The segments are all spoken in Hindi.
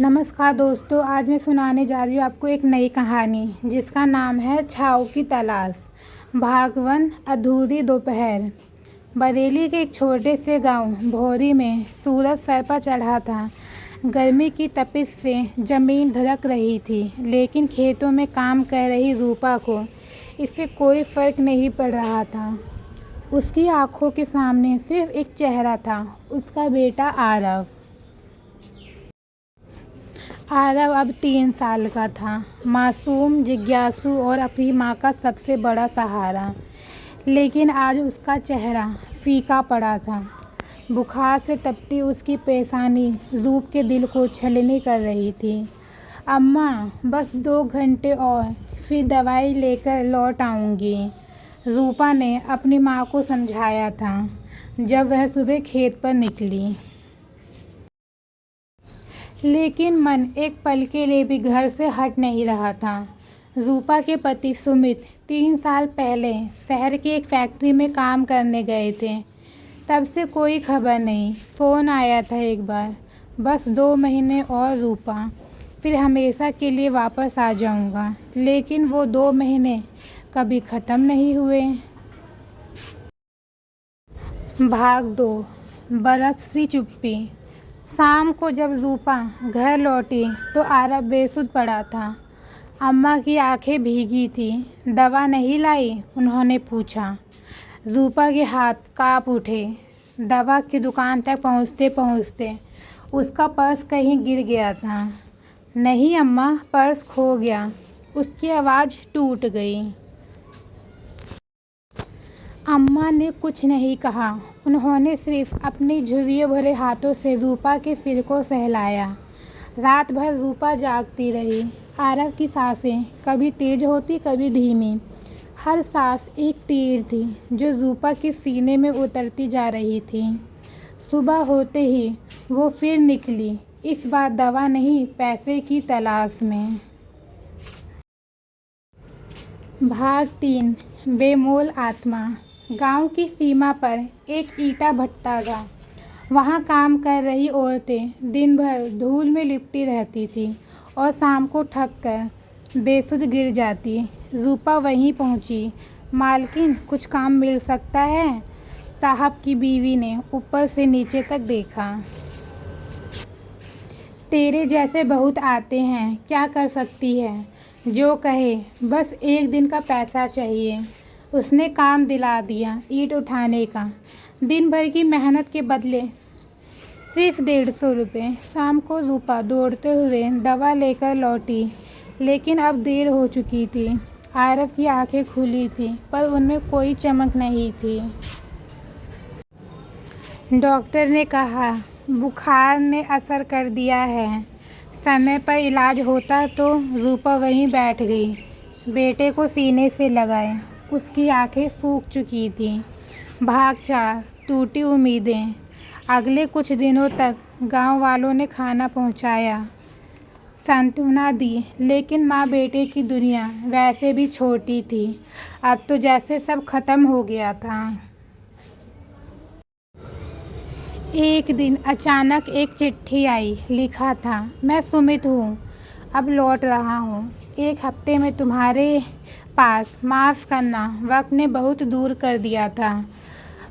नमस्कार दोस्तों, आज मैं सुनाने जा रही हूँ आपको एक नई कहानी जिसका नाम है छाँव की तलाश। भाग 1, अधूरी दोपहर। बरेली के एक छोटे से गांव भौरी में सूरज सर पर चढ़ा था। गर्मी की तपिश से ज़मीन धड़क रही थी, लेकिन खेतों में काम कर रही रूपा को इससे कोई फ़र्क नहीं पड़ रहा था। उसकी आंखों के सामने सिर्फ एक चेहरा था, उसका बेटा आरव। आरव अब 3 साल का था, मासूम, जिज्ञासु और अपनी माँ का सबसे बड़ा सहारा। लेकिन आज उसका चेहरा फीका पड़ा था। बुखार से तपती उसकी पेशानी रूप के दिल को छलनी कर रही थी। अम्मा, बस 2 घंटे और फिर दवाई लेकर लौट आऊँगी, रूपा ने अपनी माँ को समझाया था जब वह सुबह खेत पर निकली। लेकिन मन एक पल के लिए भी घर से हट नहीं रहा था। रूपा के पति सुमित 3 साल पहले शहर की एक फैक्ट्री में काम करने गए थे। तब से कोई खबर नहीं। फ़ोन आया था एक बार, बस 2 महीने और रूपा, फिर हमेशा के लिए वापस आ जाऊंगा। लेकिन वो 2 महीने कभी ख़त्म नहीं हुए। भाग 2, बर्फ़ सी चुप्पी। शाम को जब रूपा घर लौटी तो आरव बेसुध पड़ा था। अम्मा की आंखें भीगी थी। दवा नहीं लाई? उन्होंने पूछा। रूपा के हाथ कांप उठे। दवा की दुकान तक पहुंचते पहुंचते उसका पर्स कहीं गिर गया था। नहीं अम्मा, पर्स खो गया। उसकी आवाज़ टूट गई। अम्मा ने कुछ नहीं कहा। उन्होंने सिर्फ अपनी झुर्रियों भरे हाथों से रूपा के सिर को सहलाया। रात भर रूपा जागती रही। आरव की सांसें कभी तेज होती, कभी धीमी। हर सांस एक तीर थी जो रूपा के सीने में उतरती जा रही थी। सुबह होते ही वो फिर निकली, इस बार दवा नहीं, पैसे की तलाश में। भाग 3, बेमोल आत्मा। गांव की सीमा पर एक ईंटा भट्टा था। वहां काम कर रही औरतें दिन भर धूल में लिपटी रहती थी और शाम को थक कर बेसुध गिर जाती। रूपा वहीं पहुंची। मालकिन, कुछ काम मिल सकता है? साहब की बीवी ने ऊपर से नीचे तक देखा। तेरे जैसे बहुत आते हैं, क्या कर सकती है? जो कहे, बस 1 दिन का पैसा चाहिए। उसने काम दिला दिया, ईंट उठाने का। दिन भर की मेहनत के बदले सिर्फ 150 रुपये। शाम को रूपा दौड़ते हुए दवा लेकर लौटी, लेकिन अब देर हो चुकी थी। आरव की आंखें खुली थी, पर उनमें कोई चमक नहीं थी। डॉक्टर ने कहा, बुखार ने असर कर दिया है। समय पर इलाज होता तो। रूपा वहीं बैठ गई, बेटे को सीने से लगाए। उसकी आंखें सूख चुकी थीं। भाग 4, टूटी उम्मीदें। अगले कुछ दिनों तक गांव वालों ने खाना पहुंचाया, सांत्वना दी, लेकिन माँ बेटे की दुनिया वैसे भी छोटी थी। अब तो जैसे सब खत्म हो गया था। एक दिन अचानक एक चिट्ठी आई। लिखा था, मैं सुमित हूँ, अब लौट रहा हूँ। 1 हफ्ते में तुम्हारे पास। माफ़ करना, वक्त ने बहुत दूर कर दिया था।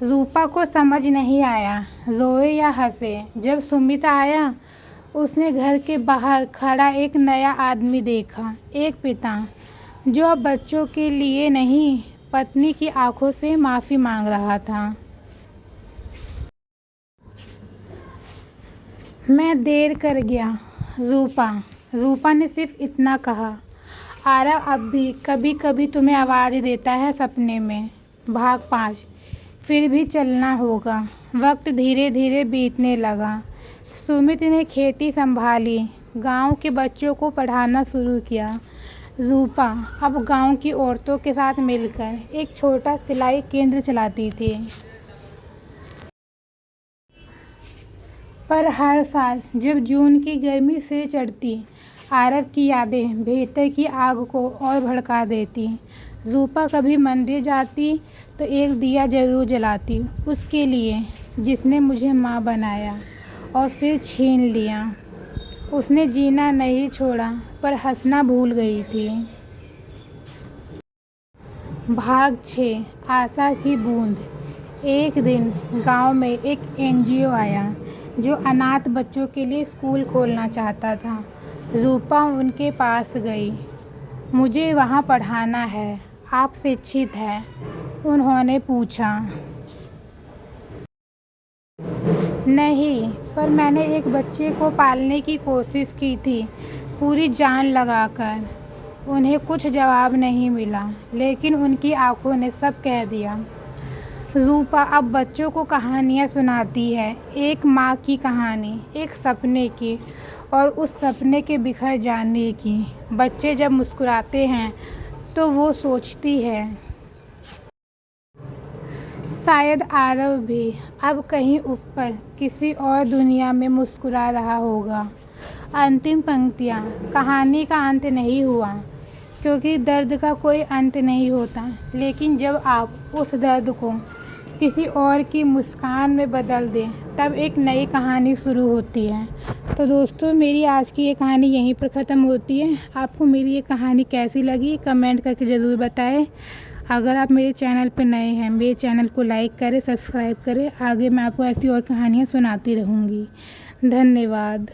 रूपा को समझ नहीं आया, रोए या हंसे। जब सुमित आया, उसने घर के बाहर खड़ा एक नया आदमी देखा। एक पिता जो अब बच्चों के लिए नहीं, पत्नी की आंखों से माफ़ी मांग रहा था। मैं देर कर गया रूपा ने सिर्फ इतना कहा। आरव अब भी कभी कभी तुम्हें आवाज़ देता है सपने में। भाग 5, फिर भी चलना होगा। वक्त धीरे धीरे बीतने लगा। सुमित ने खेती संभाली, गांव के बच्चों को पढ़ाना शुरू किया। रूपा अब गांव की औरतों के साथ मिलकर एक छोटा सिलाई केंद्र चलाती थी। पर हर साल जब जून की गर्मी से चढ़ती, आरव की यादें भीतर की आग को और भड़का देती। रूपा कभी मंदिर जाती तो एक दिया जरूर जलाती, उसके लिए जिसने मुझे माँ बनाया और फिर छीन लिया। उसने जीना नहीं छोड़ा पर हंसना भूल गई थी। भाग 6 आशा की बूंद। एक दिन गांव में एक एनजीओ आया जो अनाथ बच्चों के लिए स्कूल खोलना चाहता था। रूपा उनके पास गई। मुझे वहाँ पढ़ाना है, आप शिक्षित हैं? उन्होंने पूछा। नहीं, पर मैंने एक बच्चे को पालने की कोशिश की थी, पूरी जान लगाकर। उन्हें कुछ जवाब नहीं मिला, लेकिन उनकी आंखों ने सब कह दिया। रूपा अब बच्चों को कहानियाँ सुनाती है, एक माँ की कहानी, एक सपने की और उस सपने के बिखर जाने की। बच्चे जब मुस्कुराते हैं तो वो सोचती है शायद आरव भी अब कहीं ऊपर किसी और दुनिया में मुस्कुरा रहा होगा। अंतिम पंक्तियाँ। कहानी का अंत नहीं हुआ, क्योंकि दर्द का कोई अंत नहीं होता, लेकिन जब आप उस दर्द को किसी और की मुस्कान में बदल दें तब एक नई कहानी शुरू होती है। तो दोस्तों, मेरी आज की ये कहानी यहीं पर ख़त्म होती है। आपको मेरी ये कहानी कैसी लगी कमेंट करके ज़रूर बताएं। अगर आप मेरे चैनल पर नए हैं, मेरे चैनल को लाइक करें, सब्सक्राइब करें। आगे मैं आपको ऐसी और कहानियाँ सुनाती रहूँगी। धन्यवाद।